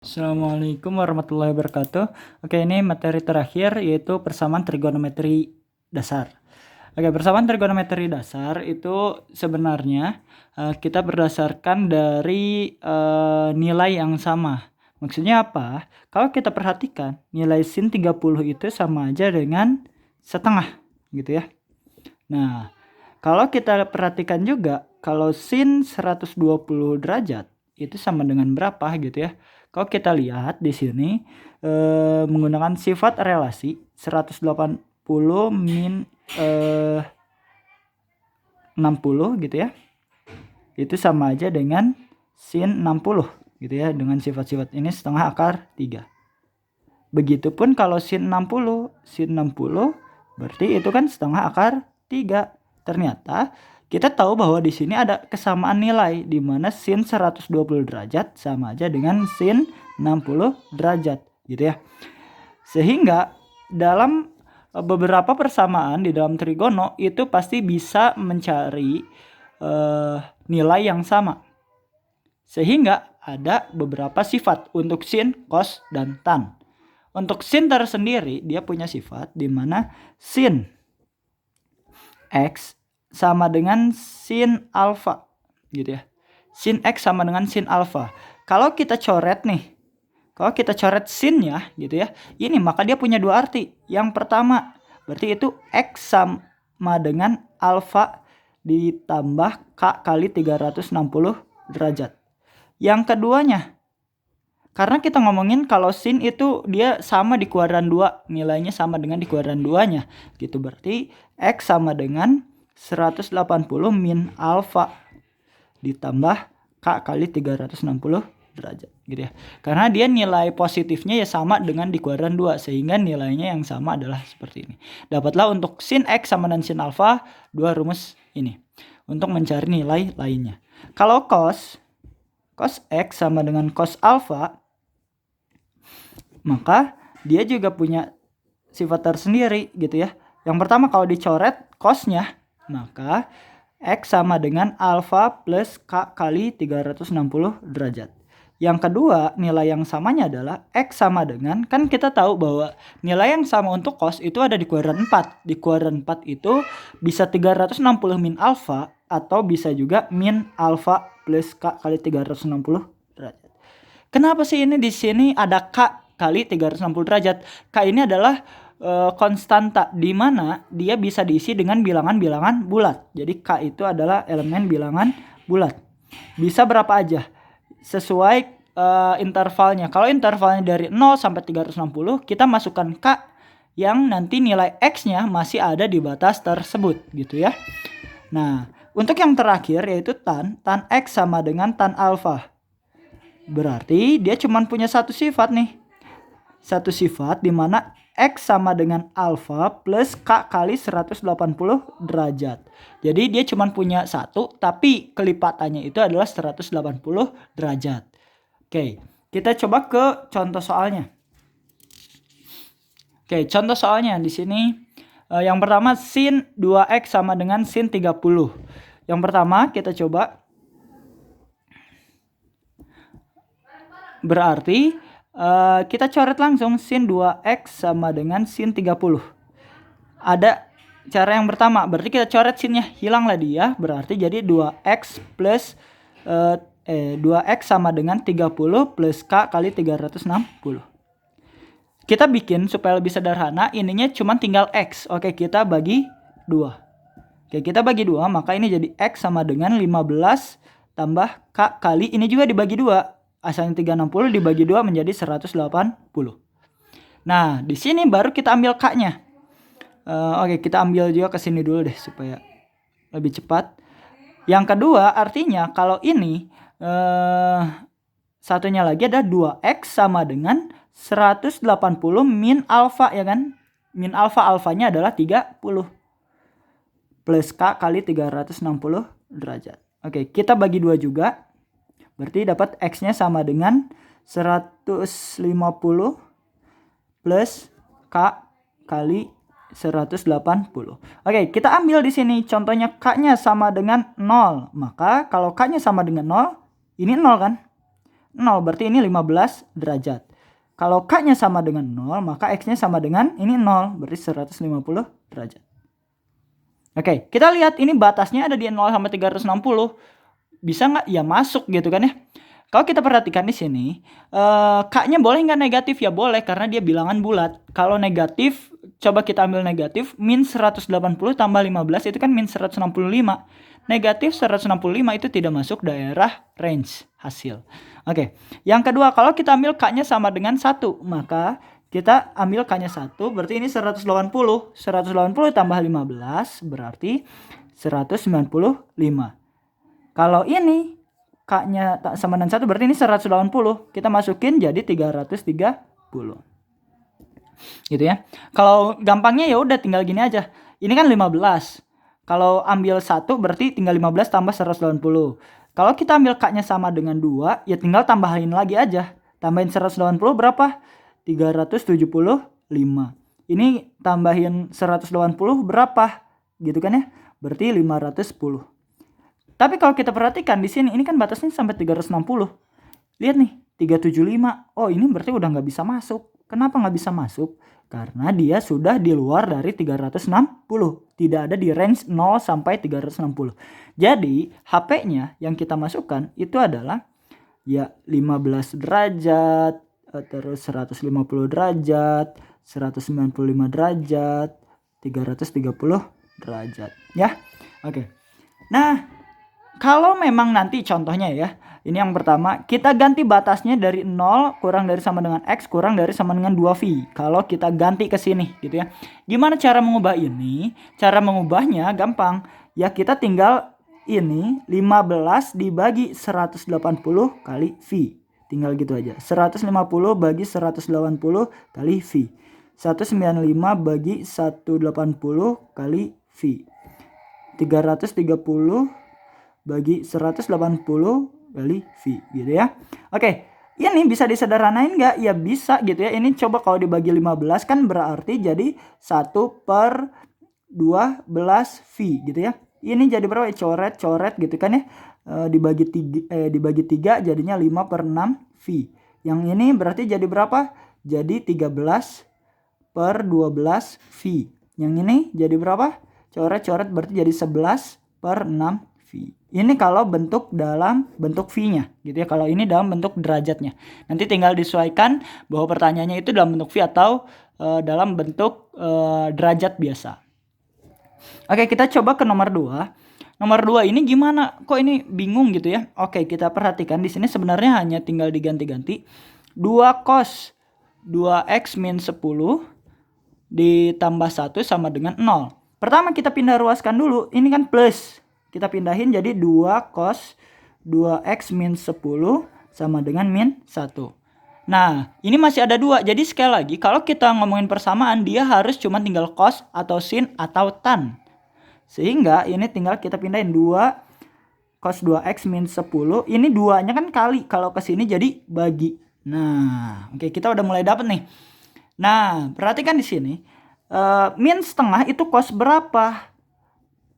Assalamualaikum warahmatullahi wabarakatuh. Oke, ini materi terakhir yaitu persamaan trigonometri dasar. Oke, persamaan trigonometri dasar itu sebenarnya kita berdasarkan dari nilai yang sama. Maksudnya apa? Kalau kita perhatikan, nilai sin 30 itu sama aja dengan setengah, gitu ya. Nah, kalau kita perhatikan juga, kalau sin 120 derajat itu sama dengan berapa gitu ya. Kalau kita lihat di sini menggunakan sifat relasi 180 min 60 gitu ya. Itu sama aja dengan sin 60 gitu ya, dengan sifat-sifat ini setengah akar 3. Begitupun kalau sin 60 berarti itu kan setengah akar 3. Ternyata kita tahu bahwa di sini ada kesamaan nilai di mana sin 120 derajat sama aja dengan sin 60 derajat gitu ya. Sehingga dalam beberapa persamaan di dalam trigono itu pasti bisa mencari nilai yang sama. Sehingga ada beberapa sifat untuk sin, cos, dan tan. Untuk sin tersendiri dia punya sifat di mana sin x sama dengan sin alfa gitu ya. Sin x sama dengan sin alfa. Kalau kita coret nih, kalau kita coret sinnya gitu ya, ini maka dia punya dua arti. Yang pertama berarti itu x sama dengan alfa ditambah k kali 360 derajat. Yang keduanya, karena kita ngomongin kalau sin itu dia sama di kuadran 2, nilainya sama dengan di kuadran 2-nya. Gitu berarti x sama dengan 180 min alfa ditambah k kali 360 derajat gitu ya. Karena dia nilai positifnya ya sama dengan di kuadran 2 sehingga nilainya yang sama adalah seperti ini. Dapatlah untuk sin x sama dengan sin alfa dua rumus ini untuk mencari nilai lainnya. Kalau cos x sama dengan cos alfa, maka dia juga punya sifat tersendiri gitu ya. Yang pertama kalau dicoret cosnya, maka x sama dengan alfa plus k kali 360 derajat. Yang kedua, nilai yang samanya adalah x sama dengan, kan kita tahu bahwa nilai yang sama untuk cos itu ada di kuadran 4. Di kuadran 4 itu bisa 360 min alfa atau bisa juga min alfa plus k kali 360 derajat. Kenapa sih ini di sini ada k kali 360 derajat? K ini adalah konstanta di mana dia bisa diisi dengan bilangan-bilangan bulat. Jadi K itu adalah elemen bilangan bulat. Bisa berapa aja sesuai intervalnya. Kalau intervalnya dari 0 sampai 360, kita masukkan K yang nanti nilai X-nya masih ada di batas tersebut gitu ya. Nah, untuk yang terakhir yaitu tan X sama dengan tan alfa. Berarti dia cuma punya satu sifat nih. Satu sifat di mana X sama dengan alfa plus K kali 180 derajat. Jadi dia cuma punya satu, tapi kelipatannya itu adalah 180 derajat. Oke, kita coba ke contoh soalnya. Oke, contoh soalnya di sini yang pertama sin 2x sama dengan sin 30. Yang pertama kita coba. Berarti kita coret langsung sin 2x sama dengan sin 30. Ada cara yang pertama, berarti kita coret sinnya, hilanglah dia, berarti jadi 2x plus 2x sama dengan 30 plus k kali 360. Kita bikin supaya lebih sederhana, ininya cuma tinggal x. Oke, kita bagi 2. Oke, kita bagi 2, maka ini jadi x sama dengan 15 tambah k kali, ini juga dibagi 2. Asalnya 360 dibagi 2 menjadi 180. Nah, di sini baru kita ambil k-nya. Oke, kita ambil juga ke sini dulu deh supaya lebih cepat. Yang kedua, artinya kalau ini satunya lagi ada 2x sama dengan 180 min alfa ya kan? Min alfanya adalah 30 plus k kali 360 derajat. Oke, kita bagi 2 juga. Berarti dapat X-nya sama dengan 150 plus K kali 180. Oke, kita ambil di sini contohnya K-nya sama dengan 0. Maka kalau K-nya sama dengan 0, ini 0 kan? 0, berarti ini 15 derajat. Kalau K-nya sama dengan 0, maka X-nya sama dengan ini 0, berarti 150 derajat. Oke, kita lihat ini batasnya ada di 0 sampai 360. Bisa nggak? Ya masuk gitu kan ya. Kalau kita perhatikan di sini, K-nya boleh nggak negatif? Ya boleh, karena dia bilangan bulat. Kalau negatif, coba kita ambil negatif, min 180 tambah 15 itu kan min 165. Negatif 165 itu tidak masuk daerah range hasil. Oke, yang kedua, kalau kita ambil K-nya sama dengan 1, maka kita ambil K-nya 1, berarti ini 180. 180 tambah 15 berarti 195. Kalau ini K-nya sama dengan 1, berarti ini 180. Kita masukin jadi 330. Gitu ya. Kalau gampangnya ya udah tinggal gini aja. Ini kan 15. Kalau ambil 1 berarti tinggal 15 tambah 180. Kalau kita ambil K-nya sama dengan 2, ya tinggal tambahin lagi aja. Tambahin 180 berapa? 375. Ini tambahin 180 berapa? Gitu kan ya? Berarti 510. Tapi kalau kita perhatikan di sini, ini kan batasnya sampai 360. Lihat nih, 375. Oh, ini berarti udah nggak bisa masuk. Kenapa nggak bisa masuk? Karena dia sudah di luar dari 360. Tidak ada di range 0 sampai 360. Jadi, HP-nya yang kita masukkan itu adalah ya 15 derajat, terus 150 derajat, 195 derajat, 330 derajat. Ya, oke. Nah, kalau memang nanti contohnya ya, ini yang pertama, kita ganti batasnya dari 0 kurang dari sama dengan X kurang dari sama dengan 2V. Kalau kita ganti ke sini gitu ya. Gimana cara mengubah ini? Cara mengubahnya gampang. Ya kita tinggal ini 15 dibagi 180 kali V. Tinggal gitu aja. 150 bagi 180 kali V. 195 bagi 180 kali V. 330 bagi 180 kali V gitu ya. Oke, ini bisa disederhanain nggak? Ya bisa gitu ya. Ini coba kalau dibagi 15 kan berarti jadi 1/12 V gitu ya. Ini jadi berapa? Coret gitu kan ya. Dibagi 3 jadinya 5/6 V. Yang ini berarti jadi berapa? Jadi 13/12 V. Yang ini jadi berapa? Coret berarti jadi 11/6 V. Ini kalau dalam bentuk V-nya gitu ya. Kalau ini dalam bentuk derajatnya. Nanti tinggal disesuaikan bahwa pertanyaannya itu dalam bentuk V atau dalam bentuk derajat biasa. Oke, kita coba ke nomor 2. Nomor 2 ini gimana? Kok ini bingung gitu ya? Oke, kita perhatikan di sini sebenarnya hanya tinggal diganti-ganti. 2 cos 2x min 10 ditambah 1 sama dengan 0. Pertama kita pindah ruaskan dulu. Ini kan plus. Kita pindahin jadi 2 cos 2x min 10 sama dengan min 1. Nah, ini masih ada 2. Jadi sekali lagi, kalau kita ngomongin persamaan, dia harus cuma tinggal cos atau sin atau tan. Sehingga ini tinggal kita pindahin 2 cos 2x min 10. Ini 2-nya kan kali. Kalau ke sini jadi bagi. Nah, oke, kita udah mulai dapat nih. Nah, perhatikan di sini. Min setengah itu cos berapa?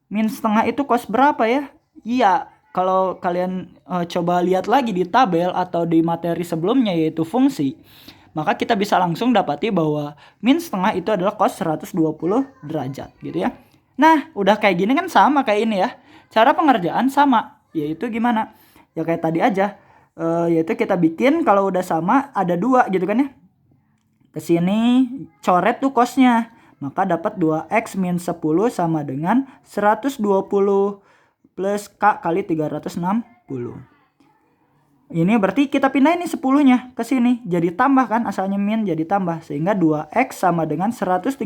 Min setengah itu cos berapa ya? Iya, kalau kalian coba lihat lagi di tabel atau di materi sebelumnya yaitu fungsi, maka kita bisa langsung dapati bahwa min setengah itu adalah cos 120 derajat gitu ya. Nah, udah kayak gini kan sama kayak ini ya. Cara pengerjaan sama, yaitu gimana? Ya kayak tadi aja, yaitu kita bikin kalau udah sama ada 2 gitu kan ya. Kesini coret tuh cosnya. Maka dapat 2x min 10 sama dengan 120 plus K kali 360. Ini berarti kita pindahin nih 10-nya ke sini. Jadi tambah kan, asalnya min jadi tambah. Sehingga 2x sama dengan 130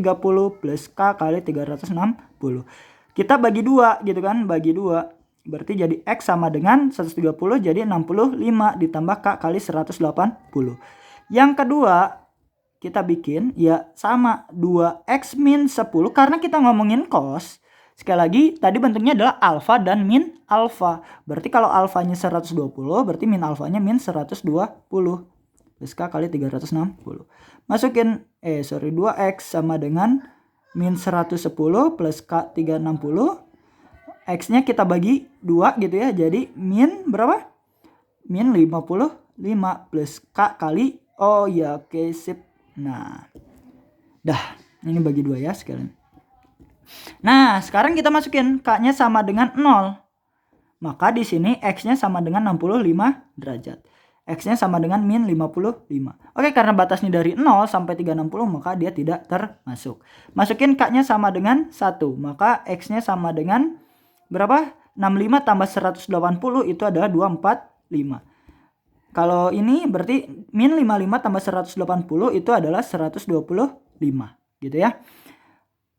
plus K kali 360. Kita bagi 2 gitu kan, bagi 2. Berarti jadi x sama dengan 130 jadi 65 ditambah K kali 180. Yang kedua, kita bikin ya sama 2x min 10 karena kita ngomongin cos. Sekali lagi tadi bentuknya adalah alfa dan min alfa. Berarti kalau alfanya 120 berarti min alfanya min 120 plus K kali 360. Masukin 2x sama dengan min 110 plus K 360. X nya kita bagi 2 gitu ya. Jadi min berapa? Min 55. plus K kali, oh ya oke sip. Nah, dah ini bagi 2 ya sekalian. Nah sekarang kita masukin K-nya sama dengan 0. Maka di sini X-nya sama dengan 65 derajat. X-nya sama dengan min 55. Oke, karena batasnya dari 0 sampai 360 maka dia tidak termasuk. Masukin K-nya sama dengan 1. Maka X-nya sama dengan berapa? 65 tambah 180 itu adalah 245. Kalau ini berarti min 55 tambah 180 itu adalah 125 gitu ya.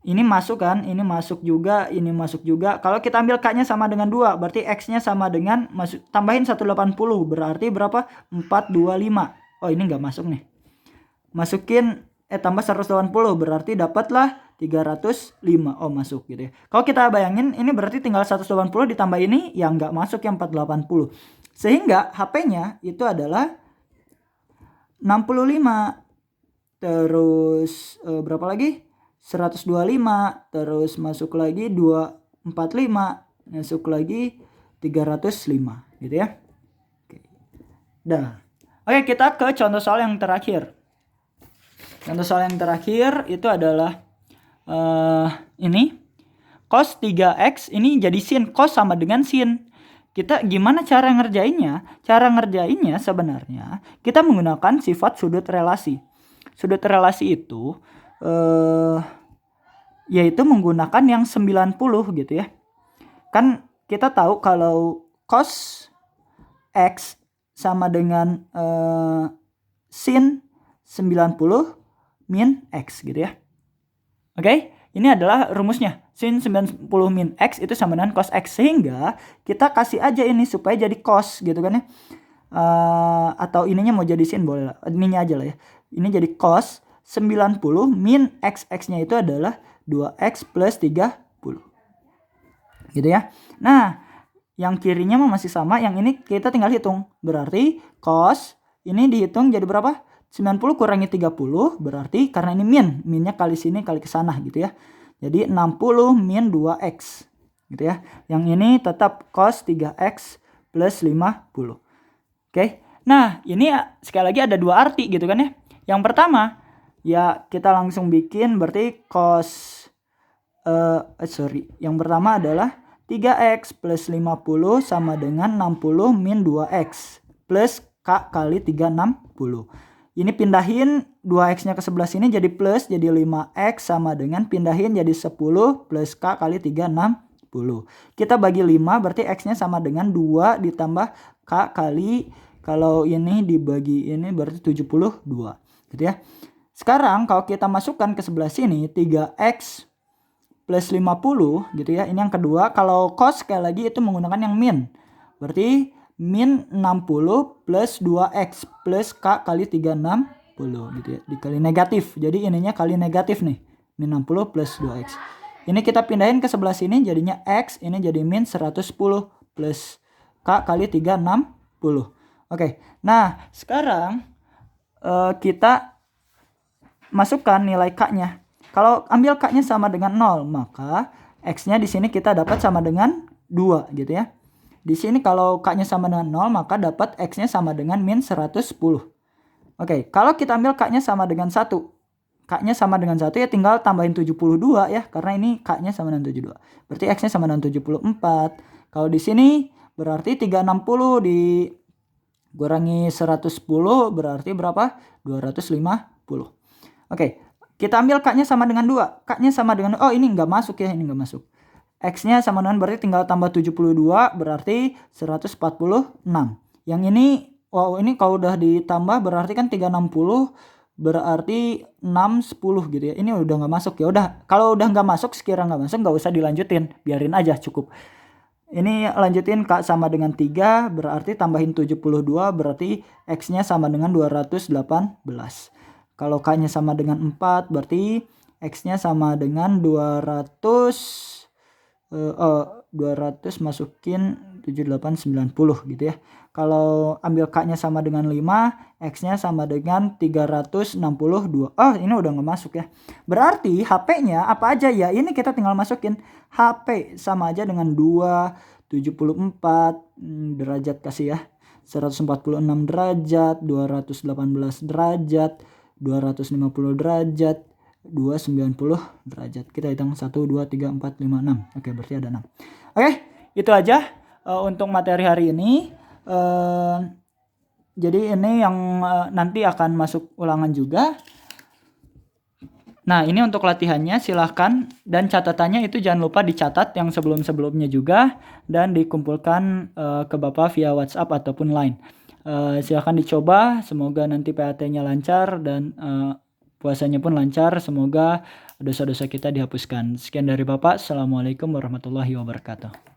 Ini masuk kan, ini masuk juga, ini masuk juga. Kalau kita ambil K-nya sama dengan 2, berarti X-nya sama dengan, tambahin 180, berarti berapa? 425. Oh ini nggak masuk nih. Masukin, tambah 180, berarti dapatlah 305. Oh masuk gitu ya. Kalau kita bayangin, ini berarti tinggal 180 ditambah ini, yang nggak masuk yang 480. Sehingga HP-nya itu adalah 65. Terus berapa lagi? 125, terus masuk lagi 245, masuk lagi 305 gitu ya. Oke. Dah. Oke, kita ke contoh soal yang terakhir. Contoh soal yang terakhir itu adalah ini cos 3x ini jadi sin, cos sama dengan sin. Kita gimana cara ngerjainnya? Cara ngerjainnya sebenarnya kita menggunakan sifat sudut relasi. Sudut relasi itu yaitu menggunakan yang 90 gitu ya. Kan kita tahu kalau cos X sama dengan sin 90 min X gitu ya. Oke, ini adalah rumusnya. Sin 90 min X itu sama dengan cos X. Sehingga kita kasih aja ini supaya jadi cos gitu kan ya. Atau ininya mau jadi sin boleh lah. Ininya aja lah ya. Ini jadi cos 90 min X-nya itu adalah 2X plus 30. Gitu ya. Nah, yang kirinya masih sama, yang ini kita tinggal hitung. Berarti cos ini dihitung jadi berapa? 90 kurangi 30 berarti karena ini minnya kali sini kali ke sana gitu ya. Jadi 60 min 2X gitu ya. Yang ini tetap cos 3X plus 50. Oke. Nah, ini sekali lagi ada dua arti gitu kan ya. Yang pertama, ya kita langsung bikin berarti cos yang pertama adalah 3x plus 50 sama dengan 60 min 2x plus K kali 360. Ini pindahin 2x nya ke sebelah sini jadi plus, jadi 5x sama dengan pindahin jadi 10 plus K kali 360. Kita bagi 5 berarti x nya sama dengan 2 ditambah K kali, kalau ini dibagi ini berarti 72 gitu ya. Sekarang kalau kita masukkan ke sebelah sini 3x plus 50 gitu ya. Ini yang kedua. Kalau cos sekali lagi itu menggunakan yang min. Berarti min 60 plus 2x plus K kali 360 gitu ya. Dikali negatif. Jadi ininya kali negatif nih. Min 60 plus 2x. Ini kita pindahin ke sebelah sini jadinya x. Ini jadi min 110 plus K kali 360. Oke. Nah sekarang kita masukkan nilai K-nya. Kalau ambil K-nya sama dengan 0, maka X-nya di sini kita dapat sama dengan 2 gitu ya. Di sini kalau K-nya sama dengan 0, maka dapat X-nya sama dengan min 110. Oke, kalau kita ambil K-nya sama dengan 1. K-nya sama dengan 1 ya tinggal tambahin 72 ya, karena ini K-nya sama dengan 72. Berarti X-nya sama dengan 74. Kalau di sini berarti 360 dikurangi 110 berarti berapa? 250. Oke. Kita ambil K-nya sama dengan 2. K-nya sama dengan, oh ini nggak masuk ya, ini nggak masuk. X-nya sama dengan berarti tinggal tambah 72 berarti 146. Yang ini, wow ini kalau udah ditambah berarti kan 360 berarti 610 gitu ya. Ini udah nggak masuk ya. Udah, kalau udah nggak masuk, sekira nggak masuk nggak usah dilanjutin. Biarin aja cukup. Ini lanjutin K sama dengan 3 berarti tambahin 72 berarti X-nya sama dengan 218. Kalau K-nya sama dengan 4 berarti X-nya sama dengan 200 masukin 7890 gitu ya. Kalau ambil K-nya sama dengan 5, X-nya sama dengan 362. Oh ini udah nggak masuk ya. Berarti HP-nya apa aja ya? Ini kita tinggal masukin HP sama aja dengan 274 derajat kasih ya. 146 derajat, 218 derajat, 250 derajat, 290 derajat. Kita hitung 1, 2, 3, 4, 5, 6. Oke, berarti ada 6. Oke, itu aja untuk materi hari ini. Jadi ini yang nanti akan masuk ulangan juga. Nah, ini untuk latihannya, silahkan, dan catatannya itu jangan lupa dicatat yang sebelum-sebelumnya juga dan dikumpulkan ke Bapak via WhatsApp ataupun Line. Silahkan dicoba, semoga nanti PAT-nya lancar dan puasanya pun lancar, semoga dosa-dosa kita dihapuskan. Sekian dari Bapak, Assalamualaikum warahmatullahi wabarakatuh.